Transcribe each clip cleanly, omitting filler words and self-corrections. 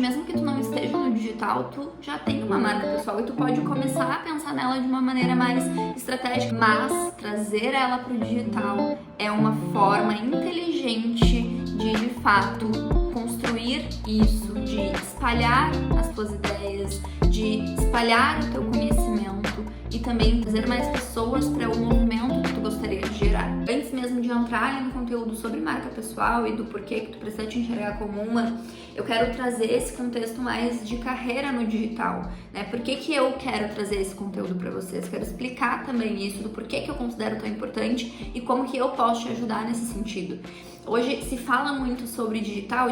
mesmo que tu não esteja no digital, tu já tem uma marca pessoal e tu pode começar a pensar nela de uma maneira mais estratégica, mas trazer ela para o digital é uma forma inteligente de fato construir isso, de espalhar as tuas ideias, de espalhar o teu conhecimento e também trazer mais pessoas para o movimento que tu gostaria de gerar. Antes mesmo de entrar no conteúdo sobre marca pessoal e do porquê que tu precisa te enxergar como uma, eu quero trazer esse contexto mais de carreira no digital, né? Por que eu quero trazer esse conteúdo para vocês? Quero explicar também isso, do porquê que eu considero tão importante e como que eu posso te ajudar nesse sentido. Hoje se fala muito sobre digital.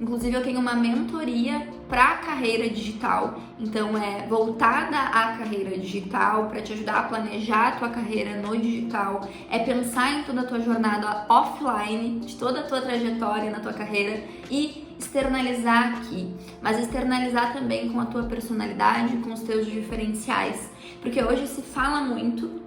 Inclusive eu tenho uma mentoria para carreira digital, então é voltada à carreira digital, para te ajudar a planejar a tua carreira no digital, é pensar em toda a tua jornada offline, de toda a tua trajetória na tua carreira e externalizar aqui, mas externalizar também com a tua personalidade, com os teus diferenciais, porque hoje se fala muito.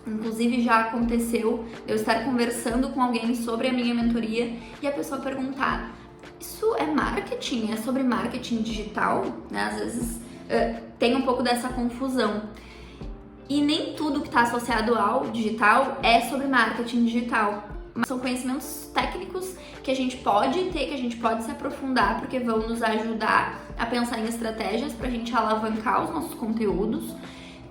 Inclusive já aconteceu eu estar conversando com alguém sobre a minha mentoria e a pessoa perguntar: isso é marketing? É sobre marketing digital? Né? Às vezes tem um pouco dessa confusão. E nem tudo que está associado ao digital é sobre marketing digital. Mas são conhecimentos técnicos que a gente pode ter, que a gente pode se aprofundar, porque vão nos ajudar a pensar em estratégias para a gente alavancar os nossos conteúdos.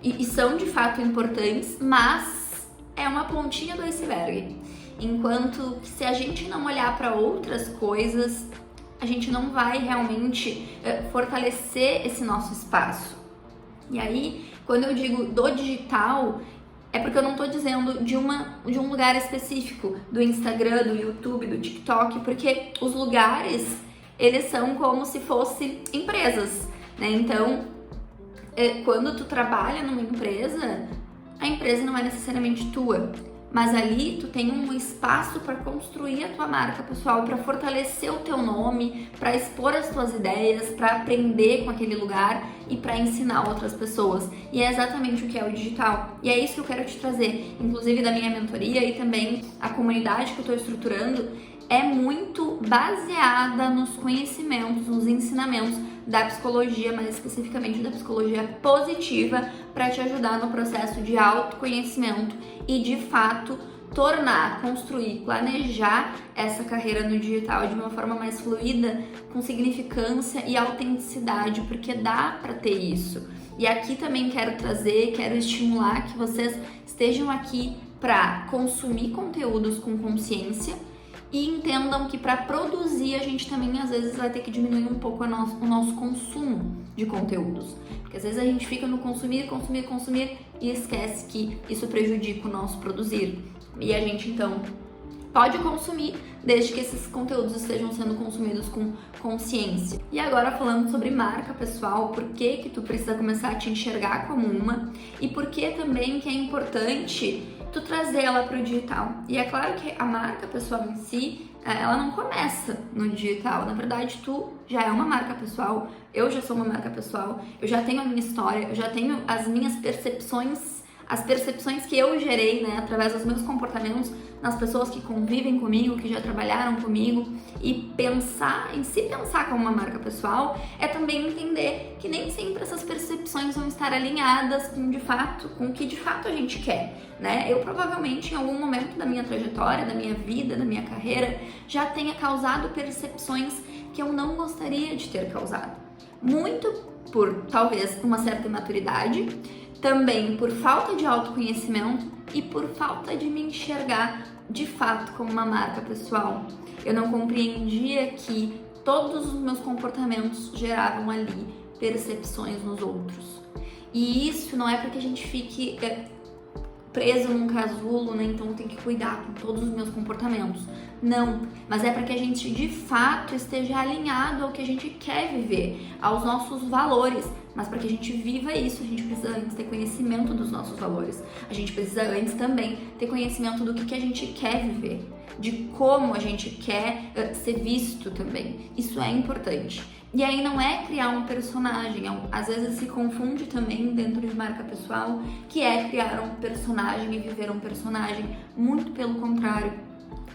E são de fato importantes, mas é uma pontinha do iceberg. Enquanto que se a gente não olhar para outras coisas, a gente não vai realmente fortalecer esse nosso espaço. E aí, quando eu digo do digital, é porque eu não estou dizendo de um lugar específico, do Instagram, do YouTube, do TikTok, porque os lugares, eles são como se fossem empresas, né? Então, quando tu trabalha numa empresa, a empresa não é necessariamente tua, mas ali tu tem um espaço para construir a tua marca pessoal, para fortalecer o teu nome, para expor as tuas ideias, para aprender com aquele lugar e para ensinar outras pessoas. E é exatamente o que é o digital. E é isso que eu quero te trazer, inclusive da minha mentoria e também a comunidade que eu estou estruturando é muito baseada nos conhecimentos, nos ensinamentos da psicologia, mais especificamente da psicologia positiva, para te ajudar no processo de autoconhecimento e de fato tornar, construir, planejar essa carreira no digital de uma forma mais fluida, com significância e autenticidade, porque dá para ter isso. E aqui também quero estimular que vocês estejam aqui para consumir conteúdos com consciência e entendam que para produzir a gente também às vezes vai ter que diminuir um pouco o nosso consumo de conteúdos. Porque às vezes a gente fica no consumir e esquece que isso prejudica o nosso produzir. E a gente então pode consumir desde que esses conteúdos estejam sendo consumidos com consciência. E agora falando sobre marca pessoal, por que tu precisa começar a te enxergar como uma e por que também que é importante tu trazer ela para o digital. E é claro que a marca pessoal em si, ela não começa no digital. Na verdade, tu já é uma marca pessoal, eu já sou uma marca pessoal, eu já tenho a minha história, eu já tenho as minhas percepções, as percepções que eu gerei, né, através dos meus comportamentos nas pessoas que convivem comigo, que já trabalharam comigo. E pensar como uma marca pessoal é também entender que nem sempre essas percepções vão estar alinhadas com o que de fato a gente quer, né? Eu provavelmente em algum momento da minha trajetória, da minha vida, da minha carreira, já tenha causado percepções que eu não gostaria de ter causado. Muito por talvez uma certa imaturidade, também por falta de autoconhecimento e por falta de me enxergar de fato como uma marca pessoal. Eu não compreendia que todos os meus comportamentos geravam ali percepções nos outros. E isso não é para que a gente fique preso num casulo, né? Então eu tenho que cuidar com todos os meus comportamentos. Não, mas é para que a gente de fato esteja alinhado ao que a gente quer viver, aos nossos valores. Mas para que a gente viva isso, a gente precisa antes ter conhecimento dos nossos valores. A gente precisa antes também ter conhecimento do que a gente quer viver, de como a gente quer ser visto também. Isso é importante. E aí não é criar um personagem, às vezes se confunde também dentro de marca pessoal, que é criar um personagem e viver um personagem. Muito pelo contrário.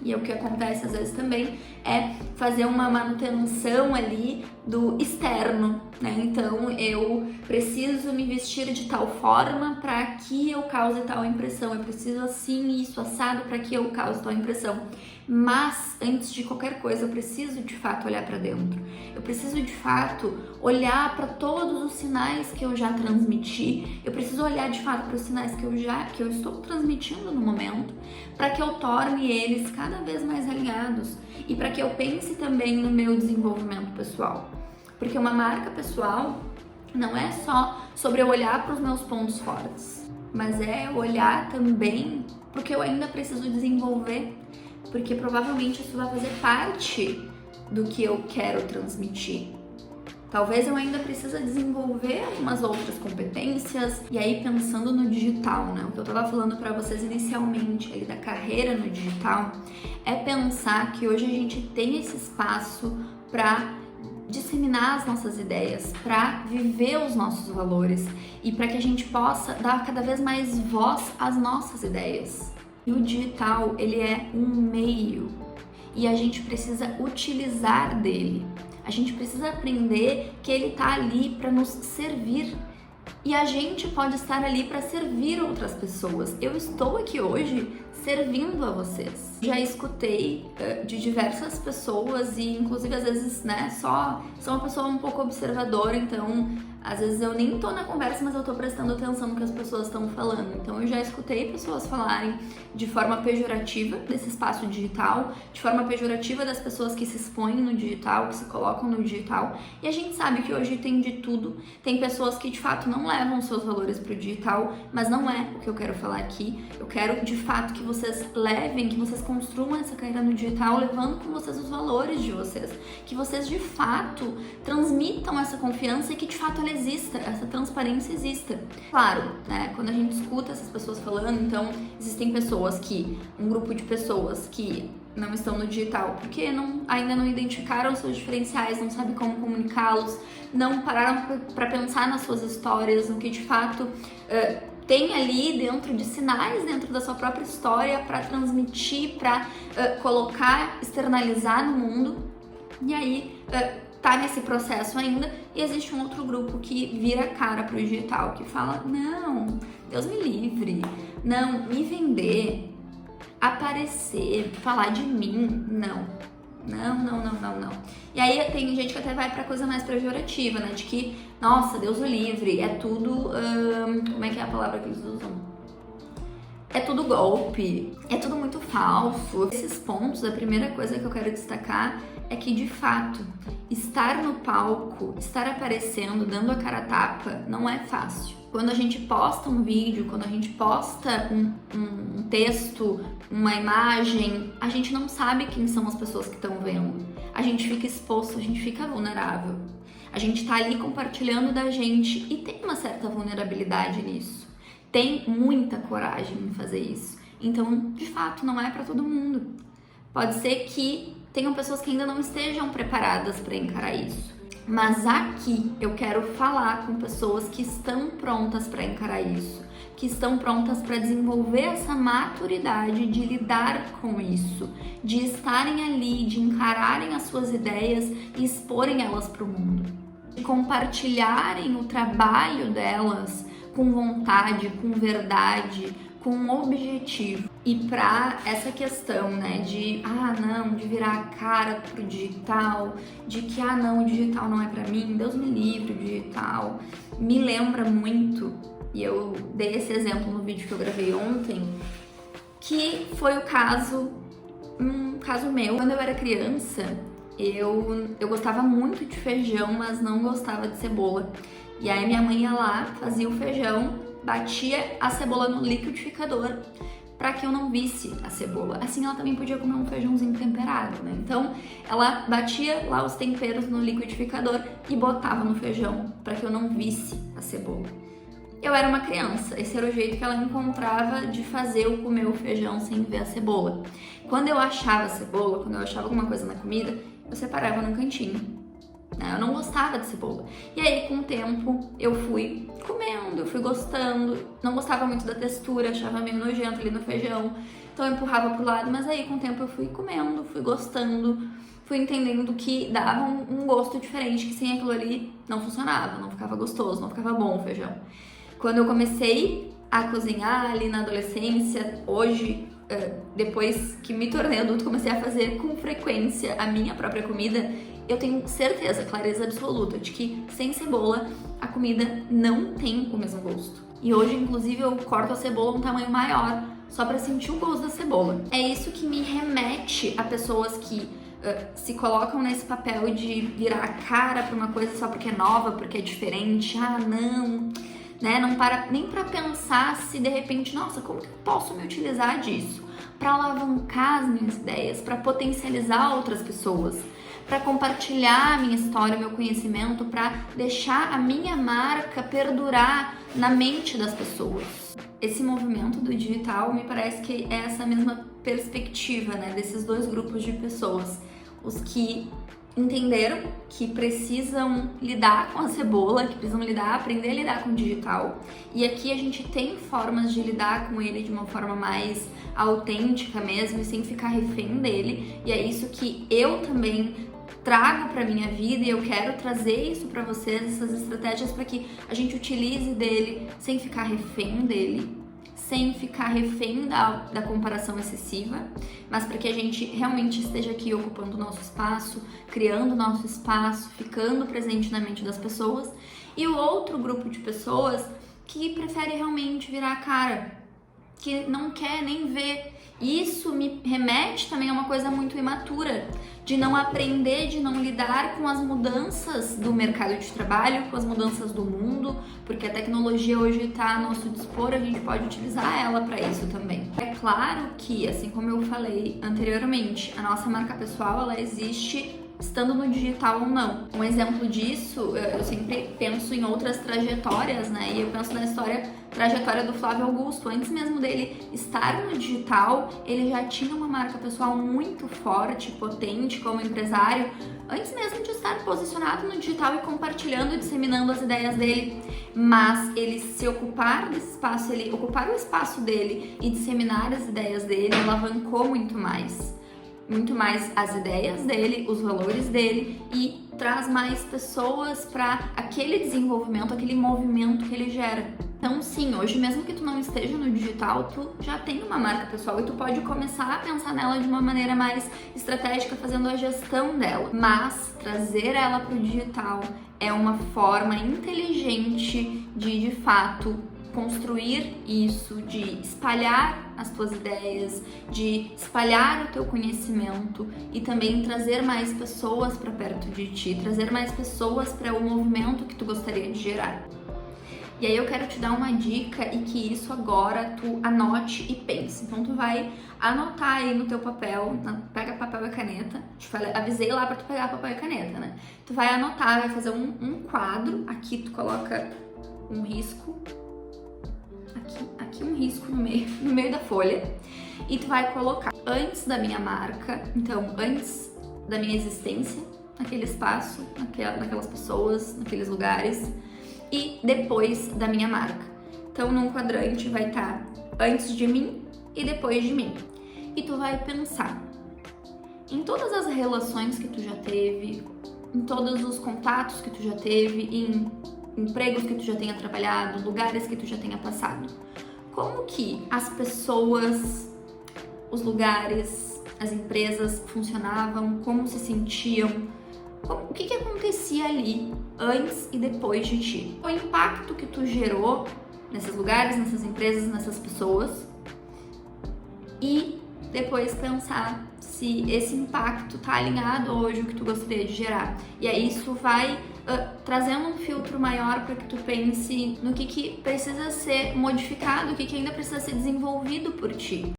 E o que acontece às vezes também é fazer uma manutenção ali do externo, né? Então eu preciso me vestir de tal forma para que eu cause tal impressão, eu preciso assim, isso, assado para que eu cause tal impressão. Mas antes de qualquer coisa eu preciso de fato olhar para dentro. Eu preciso de fato olhar para todos os sinais que eu já transmiti. Eu preciso olhar de fato para os sinais que eu estou transmitindo no momento, para que eu torne eles cada vez mais alinhados e para que eu pense também no meu desenvolvimento pessoal. Porque uma marca pessoal não é só sobre eu olhar para os meus pontos fortes, mas é olhar também porque eu ainda preciso desenvolver, porque provavelmente isso vai fazer parte do que eu quero transmitir. Talvez eu ainda precise desenvolver algumas outras competências. E aí, pensando no digital, né? O que eu tava falando para vocês inicialmente ali da carreira no digital é pensar que hoje a gente tem esse espaço para disseminar as nossas ideias, para viver os nossos valores e para que a gente possa dar cada vez mais voz às nossas ideias. E o digital, ele é um meio e a gente precisa utilizar dele. A gente precisa aprender que ele tá ali para nos servir e a gente pode estar ali para servir outras pessoas. Eu estou aqui hoje servindo a vocês. Já escutei de diversas pessoas e inclusive às vezes, né, sou uma pessoa um pouco observadora, então às vezes eu nem tô na conversa, mas eu tô prestando atenção no que as pessoas estão falando. Então eu já escutei pessoas falarem de forma pejorativa desse espaço digital, de forma pejorativa das pessoas que se expõem no digital, que se colocam no digital. E a gente sabe que hoje tem de tudo. Tem pessoas que de fato não levam seus valores pro digital, mas não é o que eu quero falar aqui. Eu quero de fato que vocês levem, que vocês construam essa carreira no digital, levando com vocês os valores de vocês. Que vocês de fato transmitam essa confiança e que de fato ela exista, essa transparência exista. Claro, né, quando a gente escuta essas pessoas falando, então existem pessoas um grupo de pessoas que não estão no digital porque ainda não identificaram seus diferenciais, não sabem como comunicá-los, não pararam para pensar nas suas histórias, no que de fato tem ali dentro de sinais, dentro da sua própria história para transmitir, para colocar, externalizar no mundo. E aí tá nesse processo ainda, e existe um outro grupo que vira a cara pro digital, que fala, não, Deus me livre, não, me vender, aparecer, falar de mim, não. E aí tem gente que até vai pra coisa mais pejorativa, né, de que, nossa, Deus o livre, é tudo, como é que é a palavra que eles usam? É tudo golpe, é tudo muito falso. Esses pontos, a primeira coisa que eu quero destacar é que, de fato, estar no palco, estar aparecendo, dando a cara a tapa, não é fácil. Quando a gente posta um vídeo, quando a gente posta um texto, uma imagem, a gente não sabe quem são as pessoas que estão vendo. A gente fica exposto, a gente fica vulnerável. A gente tá ali compartilhando da gente e tem uma certa vulnerabilidade nisso. Tem muita coragem em fazer isso. Então, de fato, não é para todo mundo. Pode ser que tenham pessoas que ainda não estejam preparadas para encarar isso. Mas aqui eu quero falar com pessoas que estão prontas para encarar isso, que estão prontas para desenvolver essa maturidade de lidar com isso, de estarem ali, de encararem as suas ideias e exporem elas para o mundo, de compartilharem o trabalho delas com vontade, com verdade, com um objetivo. E para essa questão, né, de de virar a cara pro digital, de que não, o digital não é para mim, Deus me livre, o digital, me lembra muito, e eu dei esse exemplo no vídeo que eu gravei ontem, que foi um caso meu. Quando eu era criança, eu gostava muito de feijão, mas não gostava de cebola. E aí minha mãe ia lá, fazia o feijão, batia a cebola no liquidificador para que eu não visse a cebola. Assim ela também podia comer um feijãozinho temperado, né? Então ela batia lá os temperos no liquidificador e botava no feijão para que eu não visse a cebola. Eu era uma criança, esse era o jeito que ela encontrava de fazer eu comer o feijão sem ver a cebola. Quando eu achava a cebola, quando eu achava alguma coisa na comida, eu separava num cantinho. né? Eu não gostava de cebola. E aí, com o tempo, eu fui comendo, eu fui gostando. Não gostava muito da textura, achava meio nojento ali no feijão. Então eu empurrava pro lado, mas aí com o tempo eu fui comendo, fui gostando, fui entendendo que dava um gosto diferente, que sem aquilo ali não funcionava, não ficava gostoso, não ficava bom o feijão. Quando eu comecei a cozinhar ali na adolescência, hoje, depois que me tornei adulto, comecei a fazer com frequência a minha própria comida, eu tenho certeza, clareza absoluta, de que sem cebola a comida não tem o mesmo gosto. E hoje, inclusive, eu corto a cebola um tamanho maior, só pra sentir o gosto da cebola. É isso que me remete a pessoas que se colocam nesse papel de virar a cara pra uma coisa só porque é nova, porque é diferente. Ah, não, né? Não para nem pra pensar se de repente, nossa, como que eu posso me utilizar disso? Pra alavancar as minhas ideias, pra potencializar outras pessoas, para compartilhar a minha história, o meu conhecimento, para deixar a minha marca perdurar na mente das pessoas. Esse movimento do digital me parece que é essa mesma perspectiva, né, desses dois grupos de pessoas. Os que entenderam que precisam lidar com a cebola, que precisam aprender a lidar com o digital. E aqui a gente tem formas de lidar com ele de uma forma mais autêntica mesmo, e sem ficar refém dele. E é isso que eu também trago para minha vida, e eu quero trazer isso para vocês, essas estratégias para que a gente utilize dele sem ficar refém dele, sem ficar refém da comparação excessiva, mas para que a gente realmente esteja aqui ocupando o nosso espaço, criando o nosso espaço, ficando presente na mente das pessoas. E o outro grupo de pessoas que prefere realmente virar a cara, que não quer nem ver. Isso me remete também a uma coisa muito imatura, de não aprender, de não lidar com as mudanças do mercado de trabalho, com as mudanças do mundo, porque a tecnologia hoje está a nosso dispor, a gente pode utilizar ela para isso também. É claro que, assim como eu falei anteriormente, a nossa marca pessoal, ela existe estando no digital ou não. Um exemplo disso, eu sempre penso em outras trajetórias, né? E eu penso na trajetória do Flávio Augusto. Antes mesmo dele estar no digital, ele já tinha uma marca pessoal muito forte, potente como empresário, antes mesmo de estar posicionado no digital e compartilhando e disseminando as ideias dele. Mas ele se ocupar desse espaço, ele ocupar o espaço dele e disseminar as ideias dele, alavancou muito mais as ideias dele, os valores dele, e traz mais pessoas para aquele desenvolvimento, aquele movimento que ele gera. Então sim, hoje mesmo que tu não esteja no digital, tu já tem uma marca pessoal e tu pode começar a pensar nela de uma maneira mais estratégica, fazendo a gestão dela. Mas trazer ela para o digital é uma forma inteligente de fato, construir isso, de espalhar as tuas ideias, de espalhar o teu conhecimento e também trazer mais pessoas para perto de ti, trazer mais pessoas para o movimento que tu gostaria de gerar. E aí eu quero te dar uma dica, e que isso agora tu anote e pense. Então tu vai anotar aí no teu papel, pega papel e caneta, avisei lá para tu pegar papel e caneta, né? Tu vai anotar, vai fazer um quadro, aqui tu coloca um risco, aqui um risco no meio da folha, e tu vai colocar antes da minha marca, então antes da minha existência naquele espaço, naquelas pessoas, naqueles lugares, e depois da minha marca. Então num quadrante vai estar antes de mim e depois de mim. E tu vai pensar em todas as relações que tu já teve, em todos os contatos que tu já teve, em empregos que tu já tenha trabalhado, lugares que tu já tenha passado. Como que as pessoas, os lugares, as empresas funcionavam, como se sentiam, o que acontecia ali antes e depois de ti? O impacto que tu gerou nesses lugares, nessas empresas, nessas pessoas, e depois pensar se esse impacto tá alinhado hoje o que tu gostaria de gerar. E aí isso vai trazendo um filtro maior para que tu pense no que precisa ser modificado, o que ainda precisa ser desenvolvido por ti.